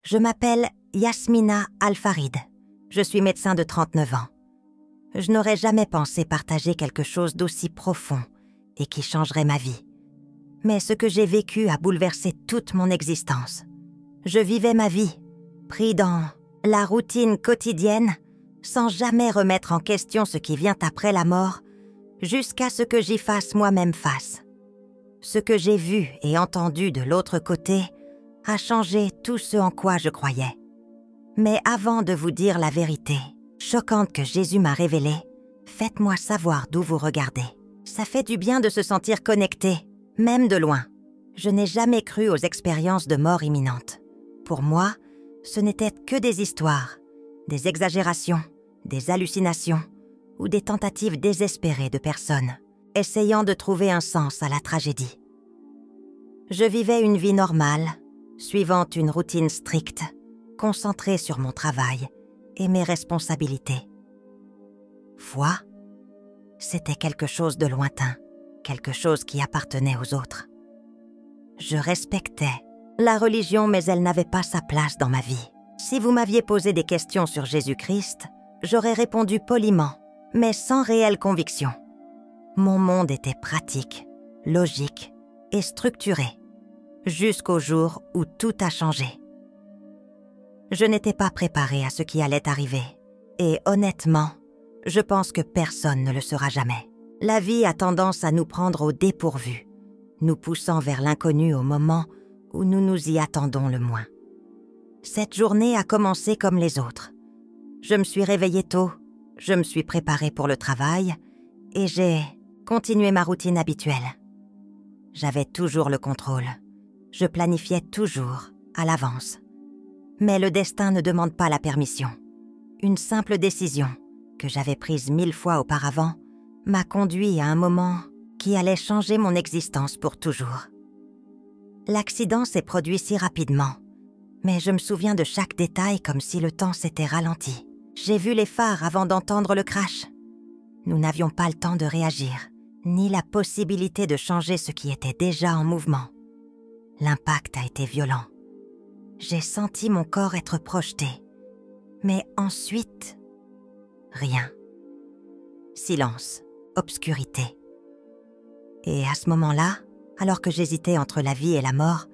Je m'appelle Yasmina Al-Farid. Je suis médecin de 39 ans. Je n'aurais jamais pensé partager quelque chose d'aussi profond et qui changerait ma vie. Mais ce que j'ai vécu a bouleversé toute mon existence. Je vivais ma vie, pris dans la routine quotidienne, sans jamais remettre en question ce qui vient après la mort, jusqu'à ce que j'y fasse moi-même face. Ce que j'ai vu et entendu de l'autre côté a changé tout ce en quoi je croyais. Mais avant de vous dire la vérité choquante que Jésus m'a révélée, faites-moi savoir d'où vous regardez. Ça fait du bien de se sentir connecté, même de loin. Je n'ai jamais cru aux expériences de mort imminente. Pour moi, ce n'étaient que des histoires, des exagérations, des hallucinations ou des tentatives désespérées de personnes, essayant de trouver un sens à la tragédie. Je vivais une vie normale, suivant une routine stricte, concentrée sur mon travail et mes responsabilités. Foi, c'était quelque chose de lointain, quelque chose qui appartenait aux autres. Je respectais la religion, mais elle n'avait pas sa place dans ma vie. Si vous m'aviez posé des questions sur Jésus-Christ, j'aurais répondu poliment, mais sans réelle conviction. Mon monde était pratique, logique et structuré, jusqu'au jour où tout a changé. Je n'étais pas préparée à ce qui allait arriver, et honnêtement, je pense que personne ne le sera jamais. La vie a tendance à nous prendre au dépourvu, nous poussant vers l'inconnu au moment où nous nous y attendons le moins. Cette journée a commencé comme les autres. Je me suis réveillée tôt, je me suis préparée pour le travail et j'ai continué ma routine habituelle. J'avais toujours le contrôle. Je planifiais toujours à l'avance. Mais le destin ne demande pas la permission. Une simple décision, que j'avais prise 1000 fois auparavant, m'a conduit à un moment qui allait changer mon existence pour toujours. L'accident s'est produit si rapidement, mais je me souviens de chaque détail comme si le temps s'était ralenti. J'ai vu les phares avant d'entendre le crash. Nous n'avions pas le temps de réagir, ni la possibilité de changer ce qui était déjà en mouvement. L'impact a été violent. J'ai senti mon corps être projeté. Mais ensuite, rien. Silence, obscurité. Et à ce moment-là, alors que j'hésitais entre la vie et la mort,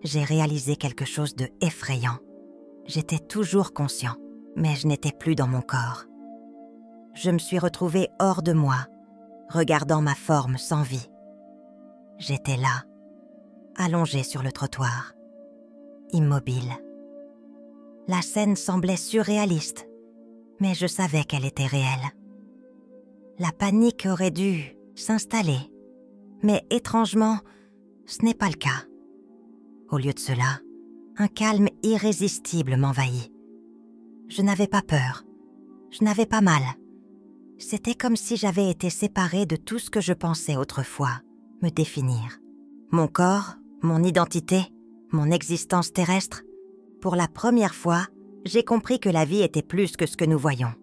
j'ai réalisé quelque chose de effrayant. J'étais toujours conscient, mais je n'étais plus dans mon corps. Je me suis retrouvée hors de moi, regardant ma forme sans vie. J'étais là, allongée sur le trottoir, immobile. La scène semblait surréaliste, mais je savais qu'elle était réelle. La panique aurait dû s'installer, mais étrangement, ce n'est pas le cas. Au lieu de cela, un calme irrésistible m'envahit. Je n'avais pas peur, je n'avais pas mal. C'était comme si j'avais été séparée de tout ce que je pensais autrefois me définir. Mon corps, mon identité, mon existence terrestre. Pour la première fois, j'ai compris que la vie était plus que ce que nous voyons,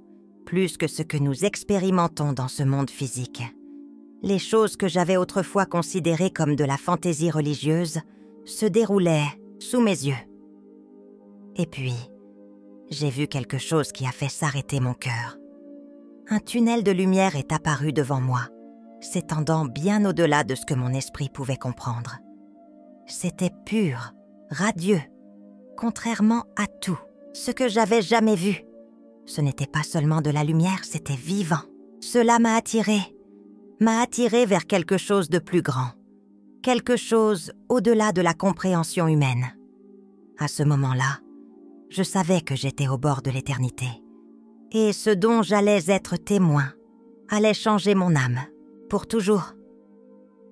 plus que ce que nous expérimentons dans ce monde physique. Les choses que j'avais autrefois considérées comme de la fantaisie religieuse se déroulaient sous mes yeux. Et puis, j'ai vu quelque chose qui a fait s'arrêter mon cœur. Un tunnel de lumière est apparu devant moi, s'étendant bien au-delà de ce que mon esprit pouvait comprendre. C'était pur, radieux, contrairement à tout ce que j'avais jamais vu. Ce n'était pas seulement de la lumière, c'était vivant. Cela m'a attiré vers quelque chose de plus grand, quelque chose au-delà de la compréhension humaine. À ce moment-là, je savais que j'étais au bord de l'éternité, et ce dont j'allais être témoin allait changer mon âme, pour toujours.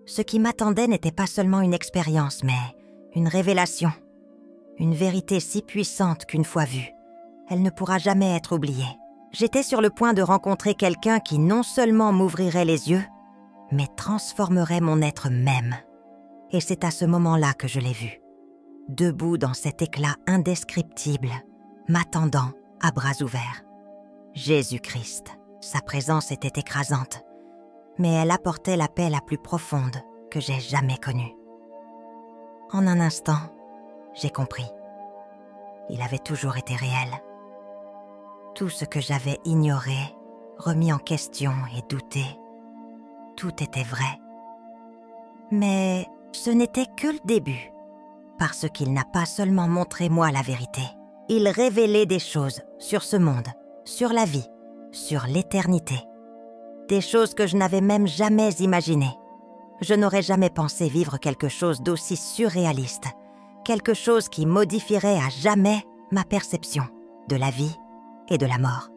Ce qui m'attendait n'était pas seulement une expérience, mais une révélation, une vérité si puissante qu'une fois vue, elle ne pourra jamais être oubliée. J'étais sur le point de rencontrer quelqu'un qui non seulement m'ouvrirait les yeux, mais transformerait mon être même. Et c'est à ce moment-là que je l'ai vu, debout dans cet éclat indescriptible, m'attendant à bras ouverts. Jésus-Christ, sa présence était écrasante, mais elle apportait la paix la plus profonde que j'ai jamais connue. En un instant, j'ai compris. il avait toujours été réel. Tout ce que j'avais ignoré, remis en question et douté, tout était vrai. Mais ce n'était que le début, parce qu'il n'a pas seulement montré moi la vérité, il révélait des choses sur ce monde, sur la vie, sur l'éternité. Des choses que je n'avais même jamais imaginées. Je n'aurais jamais pensé vivre quelque chose d'aussi surréaliste, quelque chose qui modifierait à jamais ma perception de la vie et de la mort.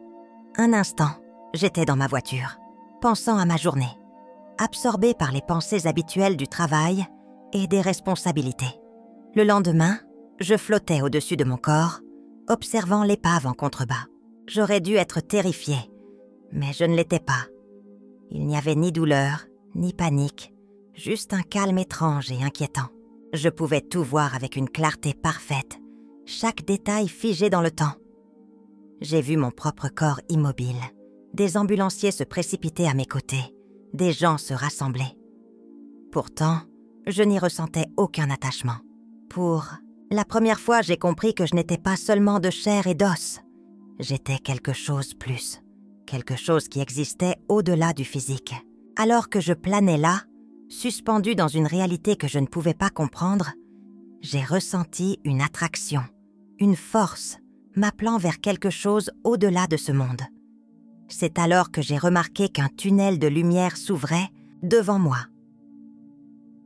Un instant, j'étais dans ma voiture, pensant à ma journée, absorbée par les pensées habituelles du travail et des responsabilités. Le lendemain, je flottais au-dessus de mon corps, observant l'épave en contrebas. J'aurais dû être terrifiée, mais je ne l'étais pas. Il n'y avait ni douleur, ni panique, juste un calme étrange et inquiétant. Je pouvais tout voir avec une clarté parfaite, chaque détail figé dans le temps. J'ai vu mon propre corps immobile, des ambulanciers se précipiter à mes côtés, des gens se rassembler. Pourtant, je n'y ressentais aucun attachement. Pour la première fois, j'ai compris que je n'étais pas seulement de chair et d'os. J'étais quelque chose plus, quelque chose qui existait au-delà du physique. Alors que je planais là, suspendue dans une réalité que je ne pouvais pas comprendre, j'ai ressenti une attraction, une force, m'appelant vers quelque chose au-delà de ce monde. C'est alors que j'ai remarqué qu'un tunnel de lumière s'ouvrait devant moi.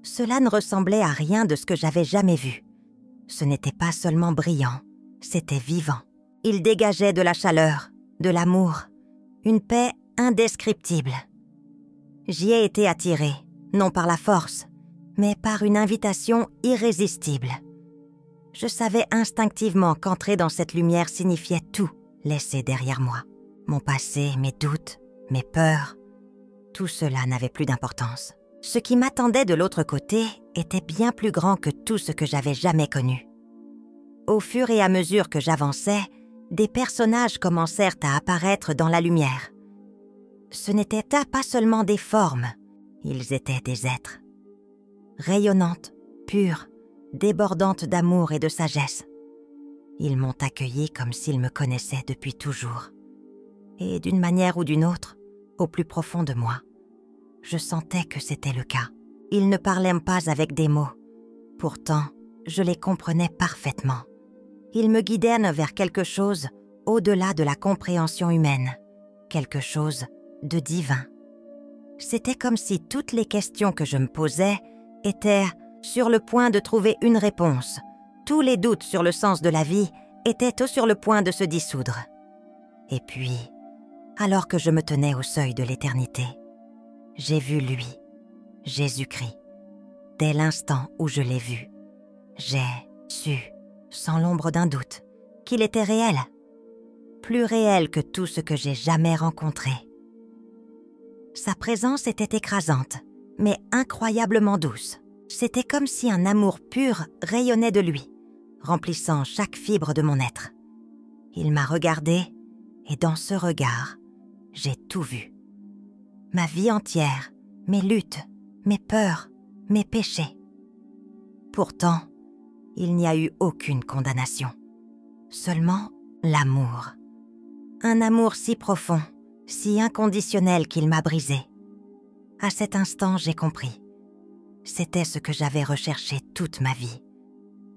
Cela ne ressemblait à rien de ce que j'avais jamais vu. Ce n'était pas seulement brillant, c'était vivant. Il dégageait de la chaleur, de l'amour, une paix indescriptible. J'y ai été attirée, non par la force, mais par une invitation irrésistible. Je savais instinctivement qu'entrer dans cette lumière signifiait tout laisser derrière moi. Mon passé, mes doutes, mes peurs, tout cela n'avait plus d'importance. Ce qui m'attendait de l'autre côté était bien plus grand que tout ce que j'avais jamais connu. Au fur et à mesure que j'avançais, des personnages commencèrent à apparaître dans la lumière. Ce n'étaient pas seulement des formes, ils étaient des êtres. Rayonnantes, pures, débordantes d'amour et de sagesse. Ils m'ont accueilli comme s'ils me connaissaient depuis toujours. Et d'une manière ou d'une autre, au plus profond de moi, je sentais que c'était le cas. Ils ne parlaient pas avec des mots. Pourtant, je les comprenais parfaitement. Ils me guidaient vers quelque chose au-delà de la compréhension humaine, quelque chose de divin. C'était comme si toutes les questions que je me posais étaient sur le point de trouver une réponse. Tous les doutes sur le sens de la vie étaient sur le point de se dissoudre. Et puis, alors que je me tenais au seuil de l'éternité, j'ai vu lui, Jésus-Christ. Dès l'instant où je l'ai vu, j'ai su, sans l'ombre d'un doute, qu'il était réel. Plus réel que tout ce que j'ai jamais rencontré. Sa présence était écrasante, mais incroyablement douce. C'était comme si un amour pur rayonnait de lui, remplissant chaque fibre de mon être. Il m'a regardée, et dans ce regard, j'ai tout vu. Ma vie entière, mes luttes, mes peurs, mes péchés. Pourtant, il n'y a eu aucune condamnation. Seulement l'amour. Un amour si profond, si inconditionnel qu'il m'a brisé. À cet instant, j'ai compris. C'était ce que j'avais recherché toute ma vie.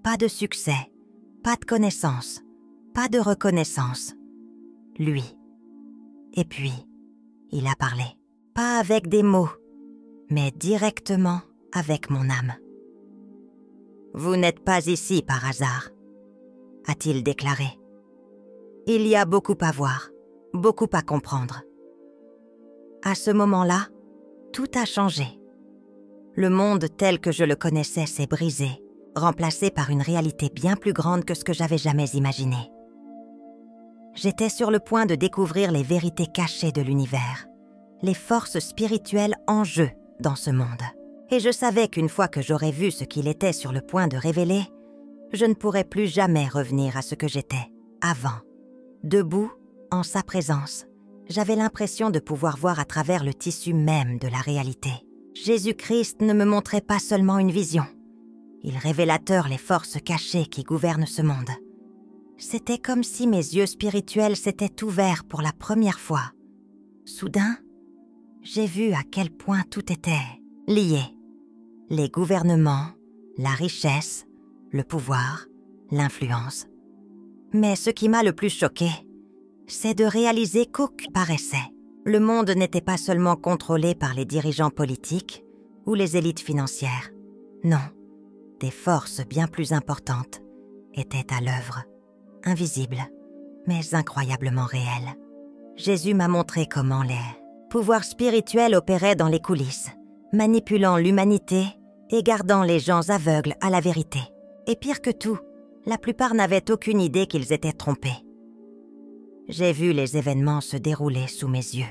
Pas de succès, pas de connaissance, pas de reconnaissance. Lui. Et puis, il a parlé. Pas avec des mots, mais directement avec mon âme. « Vous n'êtes pas ici par hasard », a-t-il déclaré. « Il y a beaucoup à voir, beaucoup à comprendre. » À ce moment-là, tout a changé. Le monde tel que je le connaissais s'est brisé, remplacé par une réalité bien plus grande que ce que j'avais jamais imaginé. J'étais sur le point de découvrir les vérités cachées de l'univers, les forces spirituelles en jeu dans ce monde. Et je savais qu'une fois que j'aurais vu ce qu'il était sur le point de révéler, je ne pourrais plus jamais revenir à ce que j'étais avant. Debout, en sa présence, j'avais l'impression de pouvoir voir à travers le tissu même de la réalité. Jésus-Christ ne me montrait pas seulement une vision. Il révélateur les forces cachées qui gouvernent ce monde. C'était comme si mes yeux spirituels s'étaient ouverts pour la première fois. Soudain, j'ai vu à quel point tout était lié. Les gouvernements, la richesse, le pouvoir, l'influence. Mais ce qui m'a le plus choqué, c'est de réaliser qu'aucun paraissait. Le monde n'était pas seulement contrôlé par les dirigeants politiques ou les élites financières. Non, des forces bien plus importantes étaient à l'œuvre, invisibles, mais incroyablement réelles. Jésus m'a montré comment les pouvoirs spirituels opéraient dans les coulisses, manipulant l'humanité et gardant les gens aveugles à la vérité. Et pire que tout, la plupart n'avaient aucune idée qu'ils étaient trompés. J'ai vu les événements se dérouler sous mes yeux,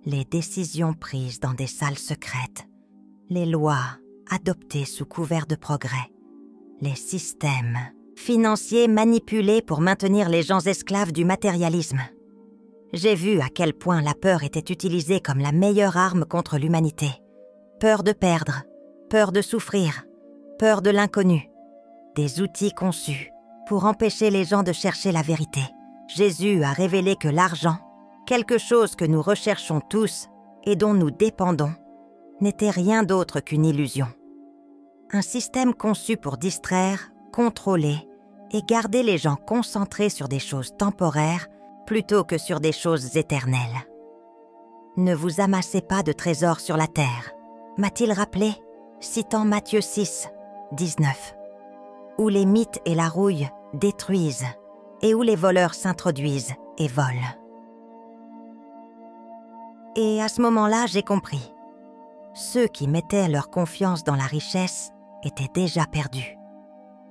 les décisions prises dans des salles secrètes, les lois adoptées sous couvert de progrès, les systèmes financiers manipulés pour maintenir les gens esclaves du matérialisme. J'ai vu à quel point la peur était utilisée comme la meilleure arme contre l'humanité. Peur de perdre, peur de souffrir, peur de l'inconnu. Des outils conçus pour empêcher les gens de chercher la vérité. Jésus a révélé que l'argent, quelque chose que nous recherchons tous et dont nous dépendons, n'était rien d'autre qu'une illusion. Un système conçu pour distraire, contrôler et garder les gens concentrés sur des choses temporaires plutôt que sur des choses éternelles. Ne vous amassez pas de trésors sur la terre, m'a-t-il rappelé, citant Matthieu 6, 19, où les mythes et la rouille détruisent et où les voleurs s'introduisent et volent. Et à ce moment-là, j'ai compris. Ceux qui mettaient leur confiance dans la richesse étaient déjà perdus.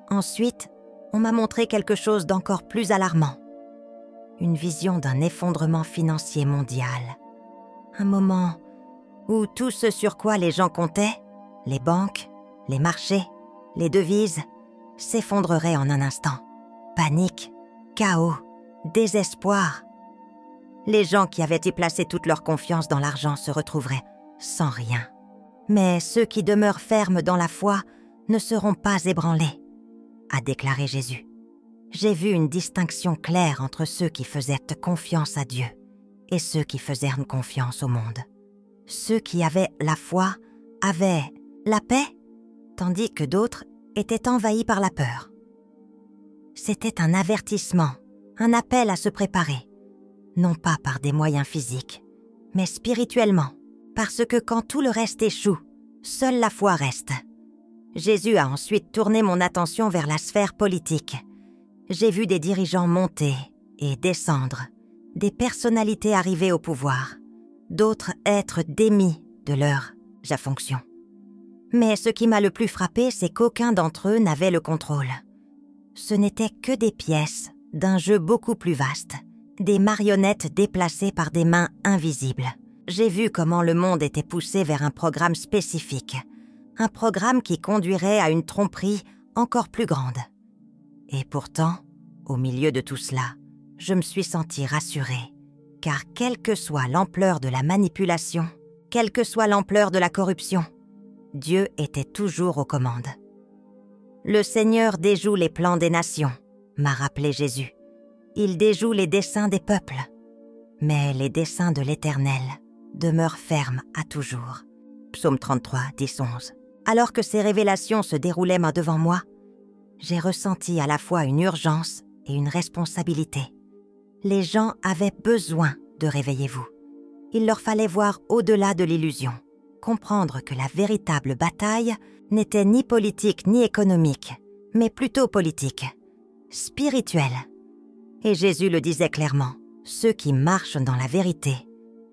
Ensuite, on m'a montré quelque chose d'encore plus alarmant. Une vision d'un effondrement financier mondial. Un moment où tout ce sur quoi les gens comptaient, les banques, les marchés, les devises, s'effondrerait en un instant. Panique, chaos, désespoir. Les gens qui avaient y placé toute leur confiance dans l'argent se retrouveraient sans rien. Mais ceux qui demeurent fermes dans la foi ne seront pas ébranlés, a déclaré Jésus. J'ai vu une distinction claire entre ceux qui faisaient confiance à Dieu et ceux qui faisaient confiance au monde. Ceux qui avaient la foi avaient la paix, tandis que d'autres étaient envahis par la peur. C'était un avertissement, un appel à se préparer, non pas par des moyens physiques, mais spirituellement, parce que quand tout le reste échoue, seule la foi reste. Jésus a ensuite tourné mon attention vers la sphère politique. J'ai vu des dirigeants monter et descendre, des personnalités arriver au pouvoir, d'autres être démis de leur fonction. Mais ce qui m'a le plus frappé, c'est qu'aucun d'entre eux n'avait le contrôle. Ce n'étaient que des pièces d'un jeu beaucoup plus vaste, des marionnettes déplacées par des mains invisibles. J'ai vu comment le monde était poussé vers un programme spécifique, un programme qui conduirait à une tromperie encore plus grande. Et pourtant, au milieu de tout cela, je me suis sentie rassurée, car quelle que soit l'ampleur de la manipulation, quelle que soit l'ampleur de la corruption, Dieu était toujours aux commandes. Le Seigneur déjoue les plans des nations, m'a rappelé Jésus. Il déjoue les desseins des peuples, mais les desseins de l'Éternel demeurent fermes à toujours. Psaume 33, 10, 11. Alors que ces révélations se déroulaient devant moi, j'ai ressenti à la fois une urgence et une responsabilité. Les gens avaient besoin de réveillez-vous. Il leur fallait voir au-delà de l'illusion, comprendre que la véritable bataille n'était ni politique ni économique, mais plutôt politique, spirituelle. Et Jésus le disait clairement, ceux qui marchent dans la vérité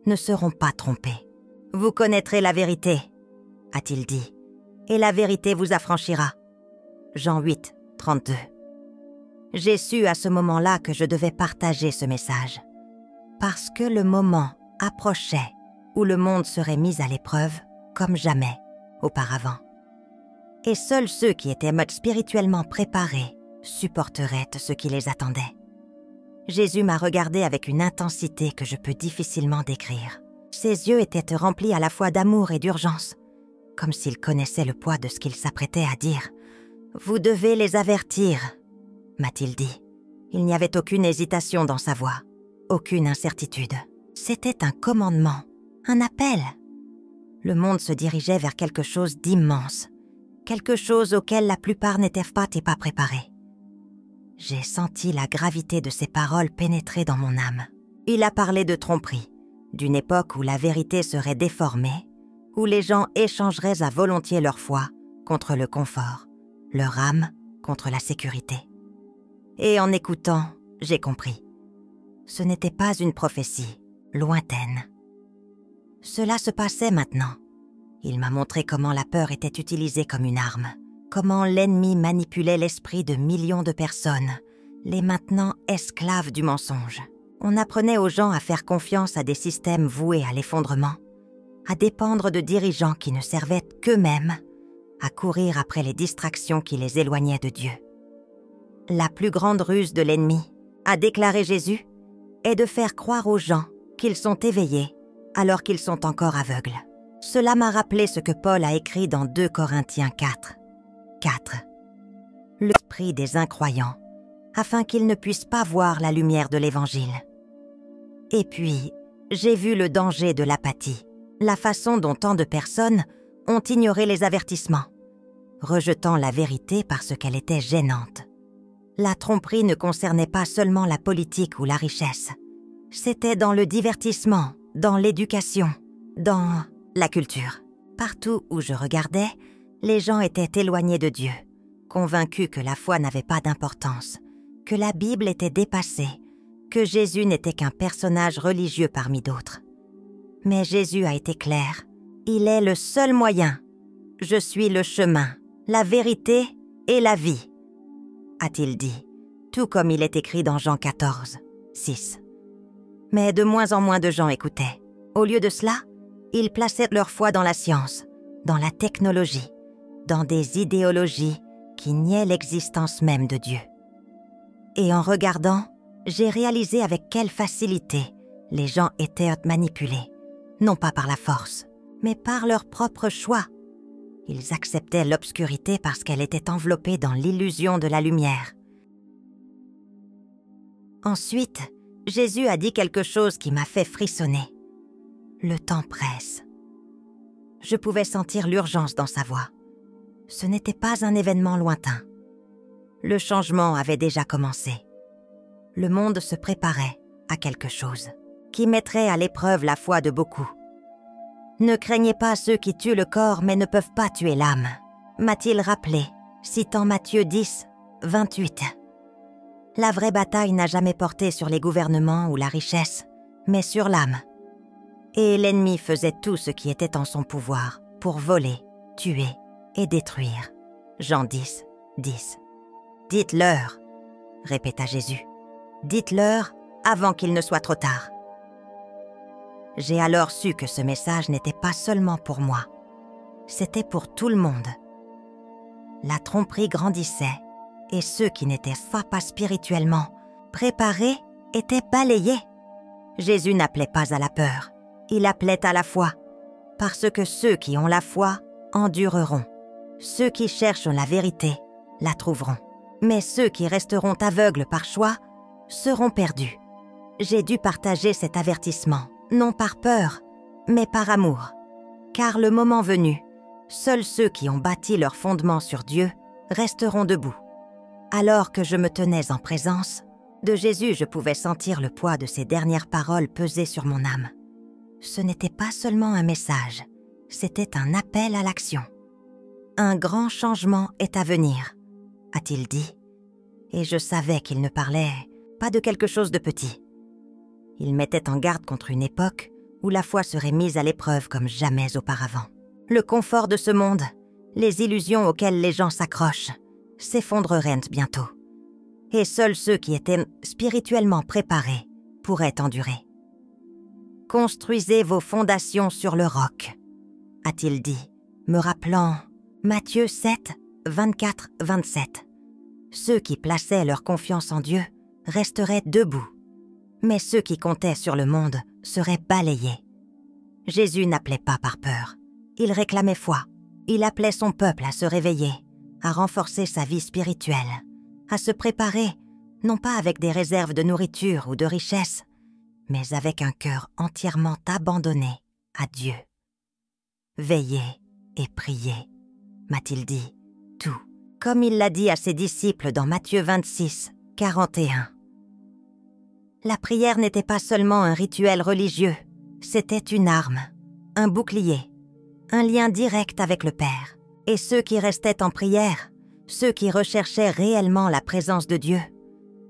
ne seront pas trompés. Vous connaîtrez la vérité, a-t-il dit, et la vérité vous affranchira. Jean 8, 32. J'ai su à ce moment-là que je devais partager ce message, parce que le moment approchait où le monde serait mis à l'épreuve comme jamais auparavant. Et seuls ceux qui étaient spirituellement préparés supporteraient ce qui les attendait. Jésus m'a regardé avec une intensité que je peux difficilement décrire. Ses yeux étaient remplis à la fois d'amour et d'urgence, comme s'il connaissait le poids de ce qu'il s'apprêtait à dire. « Vous devez les avertir », m'a-t-il dit. Il n'y avait aucune hésitation dans sa voix, aucune incertitude. C'était un commandement, un appel. Le monde se dirigeait vers quelque chose d'immense, quelque chose auquel la plupart n'étaient pas préparés. J'ai senti la gravité de ces paroles pénétrer dans mon âme. Il a parlé de tromperie, d'une époque où la vérité serait déformée, où les gens échangeraient à volontiers leur foi contre le confort, leur âme contre la sécurité. Et en écoutant, j'ai compris. Ce n'était pas une prophétie, lointaine. Cela se passait maintenant. Il m'a montré comment la peur était utilisée comme une arme, comment l'ennemi manipulait l'esprit de millions de personnes, les maintenant esclaves du mensonge. On apprenait aux gens à faire confiance à des systèmes voués à l'effondrement, à dépendre de dirigeants qui ne servaient qu'eux-mêmes, à courir après les distractions qui les éloignaient de Dieu. La plus grande ruse de l'ennemi, a déclaré Jésus, est de faire croire aux gens qu'ils sont éveillés alors qu'ils sont encore aveugles. Cela m'a rappelé ce que Paul a écrit dans 2 Corinthiens 4. L'esprit des incroyants, afin qu'ils ne puissent pas voir la lumière de l'Évangile. Et puis, j'ai vu le danger de l'apathie, la façon dont tant de personnes ont ignoré les avertissements, rejetant la vérité parce qu'elle était gênante. La tromperie ne concernait pas seulement la politique ou la richesse. C'était dans le divertissement, dans l'éducation, dans la culture. Partout où je regardais, les gens étaient éloignés de Dieu, convaincus que la foi n'avait pas d'importance, que la Bible était dépassée, que Jésus n'était qu'un personnage religieux parmi d'autres. Mais Jésus a été clair. Il est le seul moyen. Je suis le chemin, la vérité et la vie, a-t-il dit, tout comme il est écrit dans Jean 14, 6. Mais de moins en moins de gens écoutaient. Au lieu de cela, ils plaçaient leur foi dans la science, dans la technologie, dans des idéologies qui niaient l'existence même de Dieu. Et en regardant, j'ai réalisé avec quelle facilité les gens étaient manipulés, non pas par la force, mais par leur propre choix. Ils acceptaient l'obscurité parce qu'elle était enveloppée dans l'illusion de la lumière. Ensuite, Jésus a dit quelque chose qui m'a fait frissonner. Le temps presse. Je pouvais sentir l'urgence dans sa voix. Ce n'était pas un événement lointain. Le changement avait déjà commencé. Le monde se préparait à quelque chose qui mettrait à l'épreuve la foi de beaucoup. Ne craignez pas ceux qui tuent le corps mais ne peuvent pas tuer l'âme, m'a-t-il rappelé, citant Matthieu 10, 28. La vraie bataille n'a jamais porté sur les gouvernements ou la richesse, mais sur l'âme. Et l'ennemi faisait tout ce qui était en son pouvoir pour voler, tuer et détruire. Jean 10, 10. Dites-leur, répéta Jésus. Dites-leur avant qu'il ne soit trop tard. J'ai alors su que ce message n'était pas seulement pour moi, c'était pour tout le monde. La tromperie grandissait et ceux qui n'étaient pas spirituellement préparés étaient balayés. Jésus n'appelait pas à la peur, il appelait à la foi, parce que ceux qui ont la foi endureront. Ceux qui cherchent la vérité la trouveront, mais ceux qui resteront aveugles par choix seront perdus. J'ai dû partager cet avertissement, non par peur, mais par amour. Car le moment venu, seuls ceux qui ont bâti leur fondement sur Dieu resteront debout. Alors que je me tenais en présence de Jésus, je pouvais sentir le poids de ses dernières paroles peser sur mon âme. Ce n'était pas seulement un message, c'était un appel à l'action. Un grand changement est à venir, a-t-il dit, et je savais qu'il ne parlait pas de quelque chose de petit. Il mettait en garde contre une époque où la foi serait mise à l'épreuve comme jamais auparavant. Le confort de ce monde, les illusions auxquelles les gens s'accrochent, s'effondreraient bientôt. Et seuls ceux qui étaient spirituellement préparés pourraient endurer. « Construisez vos fondations sur le roc », a-t-il dit, me rappelant Matthieu 7, 24, 27. Ceux qui plaçaient leur confiance en Dieu resteraient debout, mais ceux qui comptaient sur le monde seraient balayés. Jésus n'appelait pas par peur, il réclamait foi, il appelait son peuple à se réveiller, à renforcer sa vie spirituelle, à se préparer non pas avec des réserves de nourriture ou de richesse, mais avec un cœur entièrement abandonné à Dieu. « Veillez et priez », m'a-t-il dit, tout, comme il l'a dit à ses disciples dans Matthieu 26, 41. La prière n'était pas seulement un rituel religieux, c'était une arme, un bouclier, un lien direct avec le Père. Et ceux qui restaient en prière, ceux qui recherchaient réellement la présence de Dieu,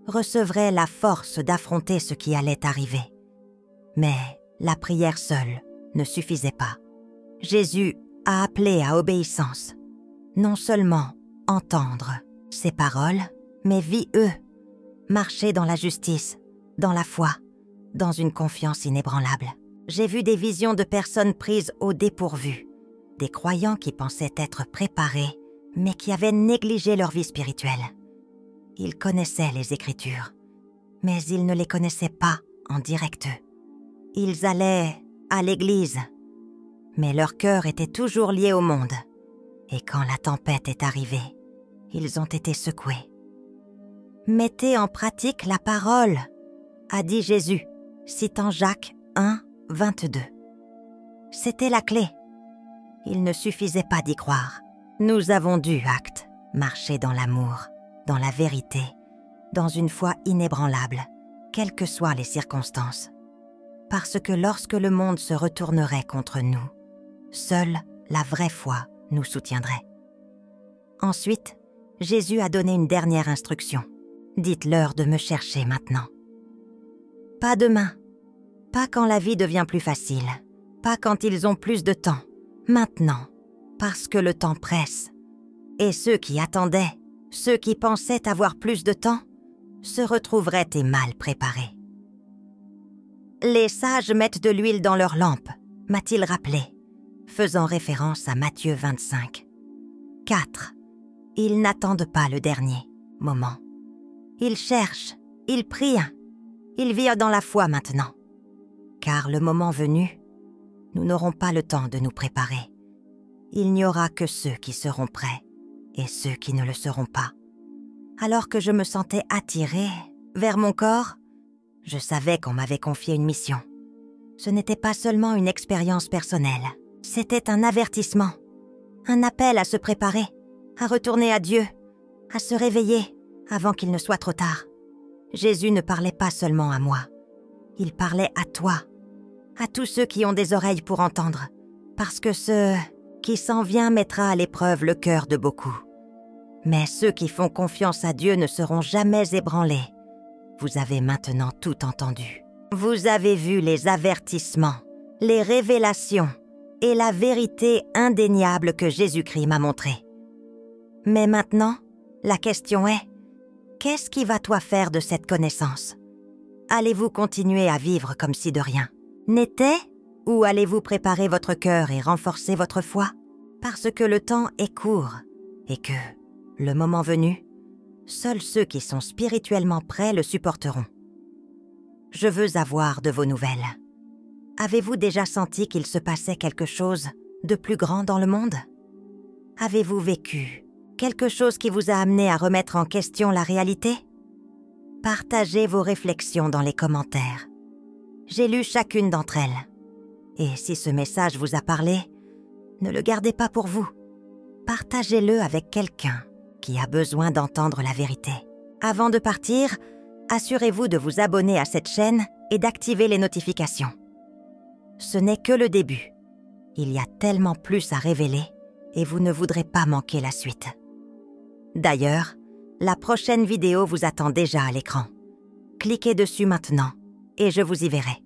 recevraient la force d'affronter ce qui allait arriver. Mais la prière seule ne suffisait pas. Jésus a appelé à obéissance, non seulement entendre ses paroles, mais vis-eux, marcher dans la justice, dans la foi, dans une confiance inébranlable. J'ai vu des visions de personnes prises au dépourvu, des croyants qui pensaient être préparés, mais qui avaient négligé leur vie spirituelle. Ils connaissaient les Écritures, mais ils ne les connaissaient pas en direct. Ils allaient à l'église, mais leur cœur était toujours lié au monde. Et quand la tempête est arrivée, ils ont été secoués. « Mettez en pratique la parole », a dit Jésus, citant Jacques 1, 22. C'était la clé. Il ne suffisait pas d'y croire. Nous avons dû, acte, marcher dans l'amour, dans la vérité, dans une foi inébranlable, quelles que soient les circonstances. Parce que lorsque le monde se retournerait contre nous, seule la vraie foi nous soutiendrait. Ensuite, Jésus a donné une dernière instruction. Dites-leur de me chercher maintenant. Pas demain, pas quand la vie devient plus facile, pas quand ils ont plus de temps. Maintenant, parce que le temps presse. Et ceux qui attendaient, ceux qui pensaient avoir plus de temps, se retrouveraient et mal préparés. Les sages mettent de l'huile dans leurs lampes, m'a-t-il rappelé, faisant référence à Matthieu 25. 4. Ils n'attendent pas le dernier moment. Ils cherchent, ils prient, ils vivent dans la foi maintenant. Car le moment venu, nous n'aurons pas le temps de nous préparer. Il n'y aura que ceux qui seront prêts et ceux qui ne le seront pas. Alors que je me sentais attirée vers mon corps, je savais qu'on m'avait confié une mission. Ce n'était pas seulement une expérience personnelle, c'était un avertissement, un appel à se préparer, à retourner à Dieu, à se réveiller avant qu'il ne soit trop tard. Jésus ne parlait pas seulement à moi, il parlait à toi, à tous ceux qui ont des oreilles pour entendre, parce que ce qui s'en vient mettra à l'épreuve le cœur de beaucoup. Mais ceux qui font confiance à Dieu ne seront jamais ébranlés. Vous avez maintenant tout entendu. Vous avez vu les avertissements, les révélations et la vérité indéniable que Jésus-Christ m'a montrée. Mais maintenant, la question est, qu'est-ce qui va toi faire de cette connaissance? Allez-vous continuer à vivre comme si de rien n'était, ou allez-vous préparer votre cœur et renforcer votre foi? Parce que le temps est court et que, le moment venu, seuls ceux qui sont spirituellement prêts le supporteront. Je veux avoir de vos nouvelles. Avez-vous déjà senti qu'il se passait quelque chose de plus grand dans le monde? Avez-vous vécu quelque chose qui vous a amené à remettre en question la réalité? Partagez vos réflexions dans les commentaires. J'ai lu chacune d'entre elles. Et si ce message vous a parlé, ne le gardez pas pour vous. Partagez-le avec quelqu'un qui a besoin d'entendre la vérité. Avant de partir, assurez-vous de vous abonner à cette chaîne et d'activer les notifications. Ce n'est que le début. Il y a tellement plus à révéler et vous ne voudrez pas manquer la suite. D'ailleurs, la prochaine vidéo vous attend déjà à l'écran. Cliquez dessus maintenant et je vous y verrai.